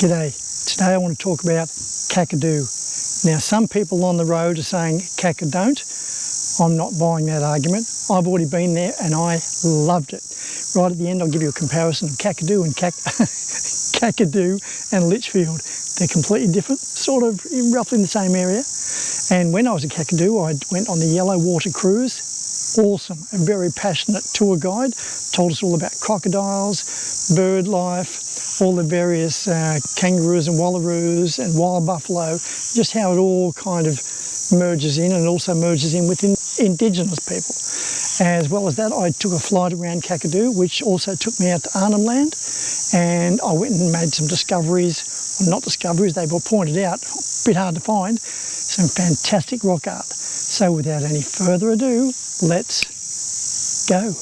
G'day. Today I want to talk about Kakadu. Now some people on the road are saying Kaka-don't. I'm not buying that argument. I've already been there and I loved it. Right at the end I'll give you a comparison of Kakadu and Kakadu and Litchfield. They're completely different, sort of roughly in the same area. And when I was at Kakadu I went on the Yellow Water cruise. Awesome, a very passionate tour guide, told us all about crocodiles, bird life, all the various kangaroos and wallaroos and wild buffalo, just how it all kind of merges in, and also merges in with indigenous people. As well as that, I took a flight around Kakadu, which also took me out to Arnhem Land, and I went and made some discoveries, well, not discoveries, they were pointed out, a bit hard to find, some fantastic rock art. So without any further ado, let's go.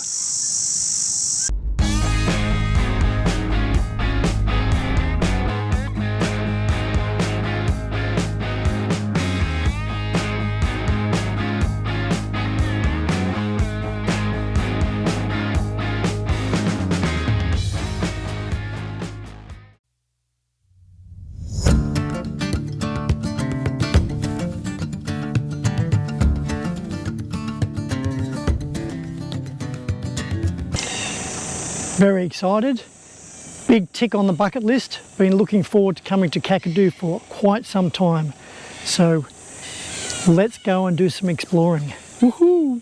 Very excited, big tick on the bucket list. Been looking forward to coming to Kakadu for quite some time. So let's go and do some exploring. Woohoo!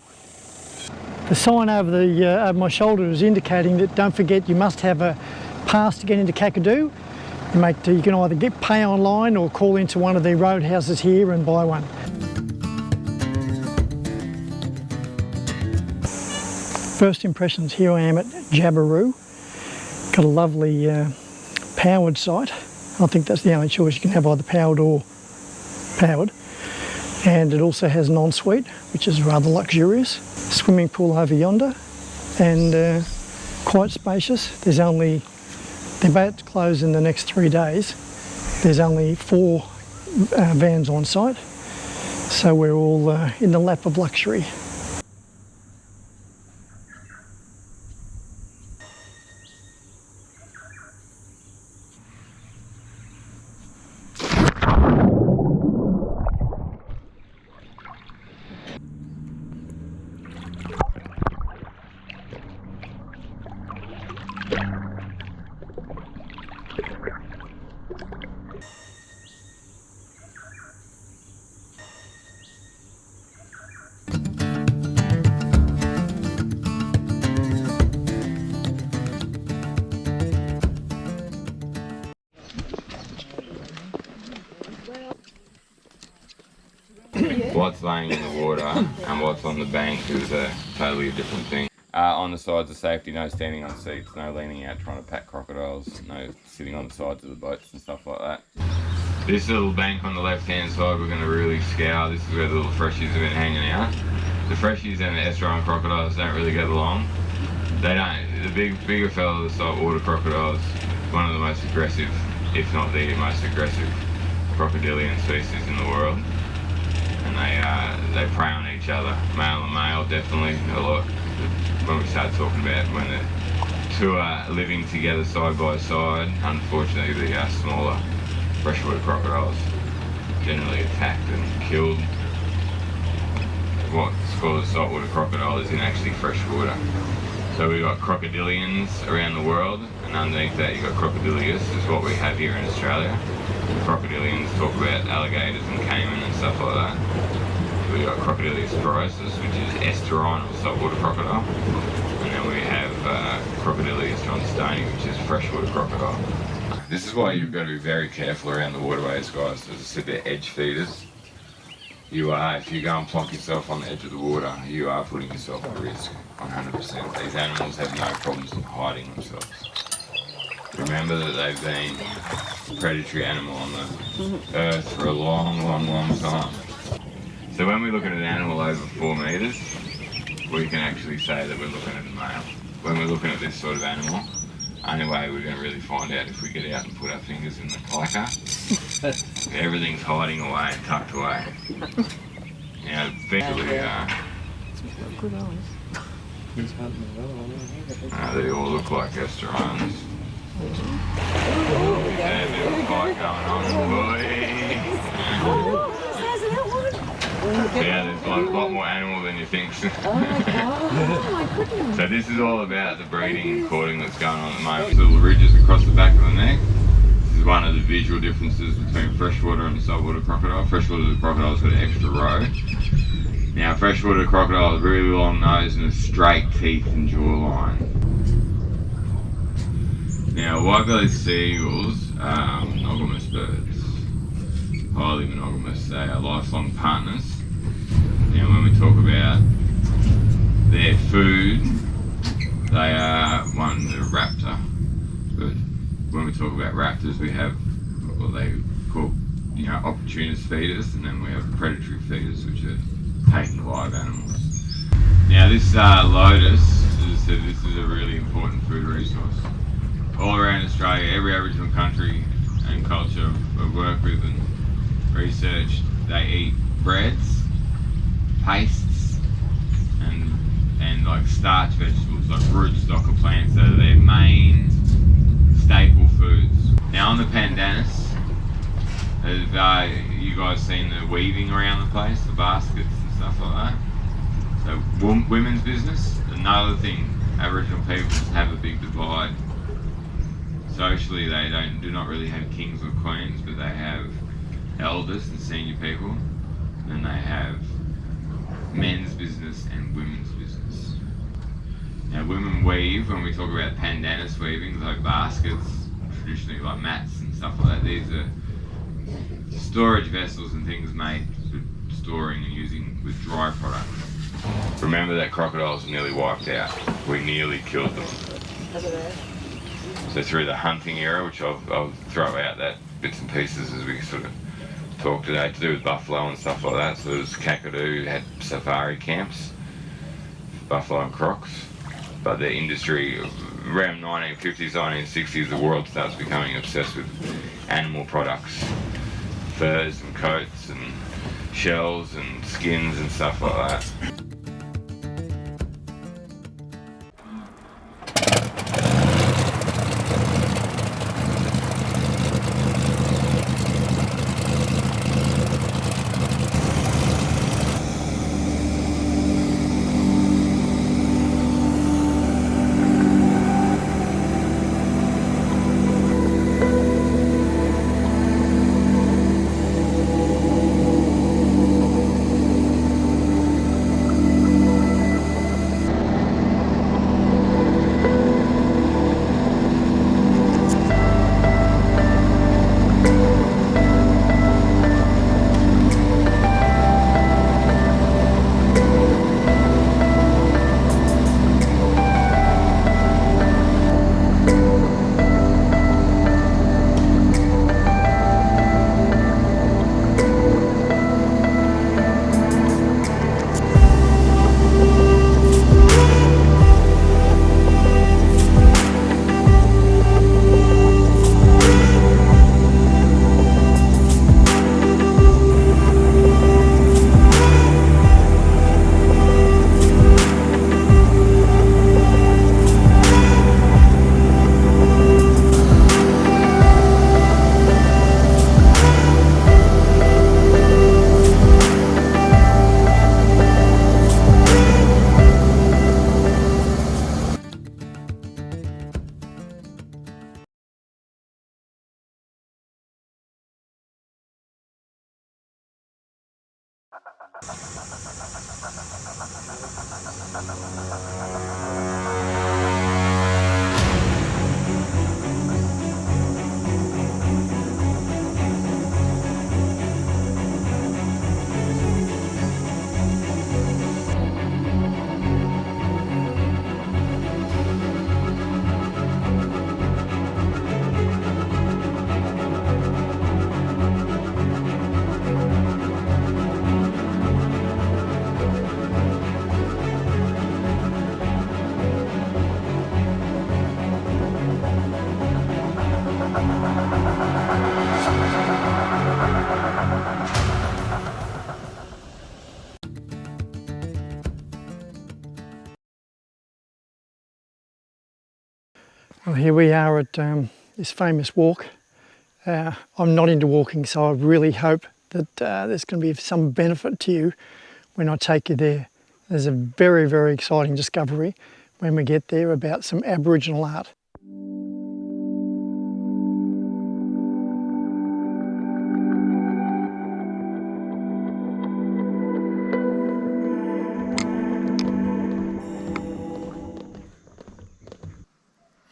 The sign over my shoulder is indicating that don't forget you must have a pass to get into Kakadu. You can either pay online or call into one of the roadhouses here and buy one. First impressions, here I am at Jabiru. Got a lovely powered site. I think that's the only choice you can have, either powered or powered. And it also has an ensuite, which is rather luxurious. Swimming pool over yonder, and quite spacious. They're about to close in the next 3 days. There's only 4 vans on site, so we're all in the lap of luxury. What's laying in the water and what's on the bank is a totally different thing. On the sides of safety, no standing on seats, no leaning out trying to pack crocodiles, no sitting on the sides of the boats and stuff like that. This little bank on the left hand side we're going to really scour. This is where the little freshies have been hanging out. The freshies and the estuarine crocodiles don't really get along. They don't. The bigger fellows, the saltwater crocodiles, one of the most aggressive, if not the most aggressive crocodilian species in the world. And they prey on each other, male and male, definitely a lot. When we start talking about when the two are living together side by side, unfortunately the smaller freshwater crocodiles generally attacked and killed. What's called a saltwater crocodile is in actually freshwater. So we've got crocodilians around the world, and underneath that you've got crocodilius, is what we have here in Australia. Crocodilians talk about alligators and caiman and stuff like that. We've got Crocodilius sporosus, which is estuarine or saltwater crocodile. And then we have Crocodilius johnstonii, which is freshwater crocodile. This is why you've got to be very careful around the waterways, guys. As I said, they're edge feeders. If you go and plonk yourself on the edge of the water, you are putting yourself at risk, 100%. These animals have no problems in hiding themselves. Remember that they've been a predatory animal on the earth for a long, long, long time. So when we look at an animal over 4 metres, we can actually say that we're looking at a male. When we're looking at this sort of animal, only way we're going to really find out if we get out and put our fingers in the clacker. Everything's hiding away and tucked away. Now, eventually, they all look like estuarines. lot more animal than you think. Oh my goodness. So this is all about the breeding and courting that's going on at the moment. Little ridges across the back of the neck. This is one of the visual differences between freshwater and saltwater crocodile. Freshwater crocodile's got an extra row. Now freshwater crocodile has really long nose and a straight teeth and jawline. Now white-bellied seagulls are monogamous birds. Highly monogamous. They are lifelong partners. Now when we talk about their food, they are the raptor. But when we talk about raptors, we have what they call, opportunist feeders, and then we have predatory feeders, which are taking live animals. Now this lotus, as I said, this is a really important food resource. All around Australia, every Aboriginal country and culture I've worked with and researched, they eat breads, pastes, and like starch vegetables, like rootstock of plants. That are their main staple foods. Now on the pandanus, have you guys seen the weaving around the place, the baskets and stuff like that? So women's business. Another thing, Aboriginal people have a big divide. Socially, they do not really have kings or queens, but they have elders and senior people. Then they have men's business and women's business. Now women weave, when we talk about pandanus weaving, like baskets, traditionally like mats and stuff like that, these are storage vessels and things made for storing and using with dry products. Remember that crocodiles are nearly wiped out. We nearly killed them. So through the hunting era, which I'll throw out that bits and pieces as we sort of talk today, to do with buffalo and stuff like that. So there's Kakadu had safari camps, buffalo and crocs. But the industry, around 1950s, 1960s, the world starts becoming obsessed with animal products. Furs and coats and shells and skins and stuff like that. Well, here we are at this famous walk. I'm not into walking, so I really hope that there's going to be some benefit to you when I take you there. There's a very, very exciting discovery when we get there about some Aboriginal art.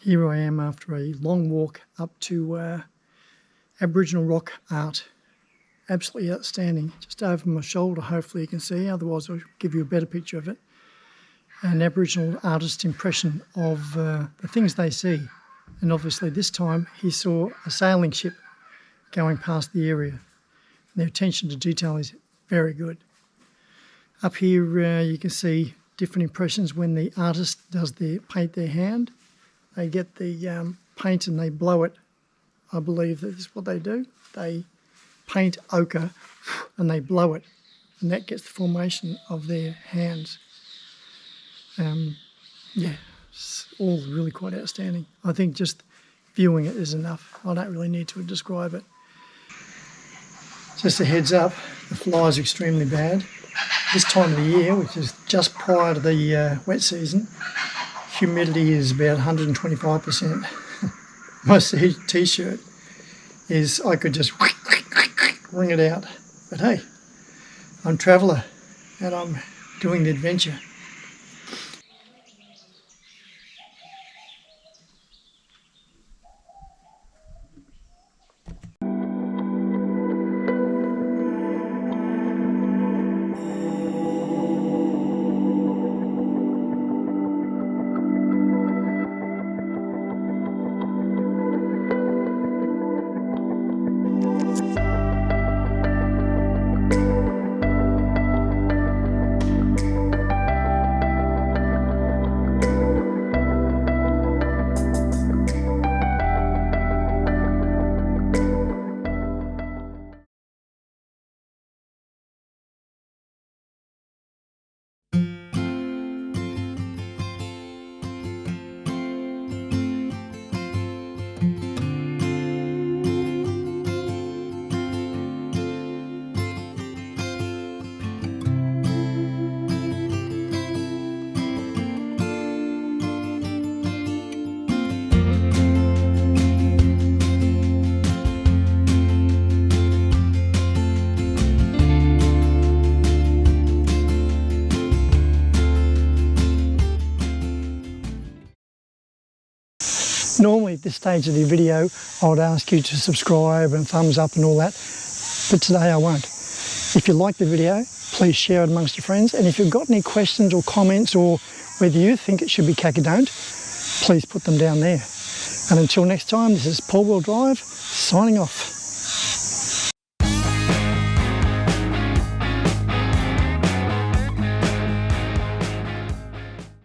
Here I am after a long walk up to Aboriginal Rock Art. Absolutely outstanding. Just over my shoulder, hopefully you can see, otherwise I'll give you a better picture of it. An Aboriginal artist's impression of the things they see. And obviously this time he saw a sailing ship going past the area. And their attention to detail is very good. Up here you can see different impressions when the artist does paint their hand. They get the paint and they blow it. I believe that is what they do. They paint ochre and they blow it, and that gets the formation of their hands. Yeah, it's all really quite outstanding. I think just viewing it is enough. I don't really need to describe it. Just a heads up, the flies are extremely bad. This time of the year, which is just prior to the wet season, humidity is about 125%. My t-shirt is, I could just wring it out. But hey, I'm a traveller and I'm doing the adventure. Normally at this stage of the video I would ask you to subscribe and thumbs up and all that, but today I won't. If you like the video, please share it amongst your friends, and if you've got any questions or comments or whether you think it should be Kaka-don't, please put them down there. And until next time, this is Paul Will Drive signing off.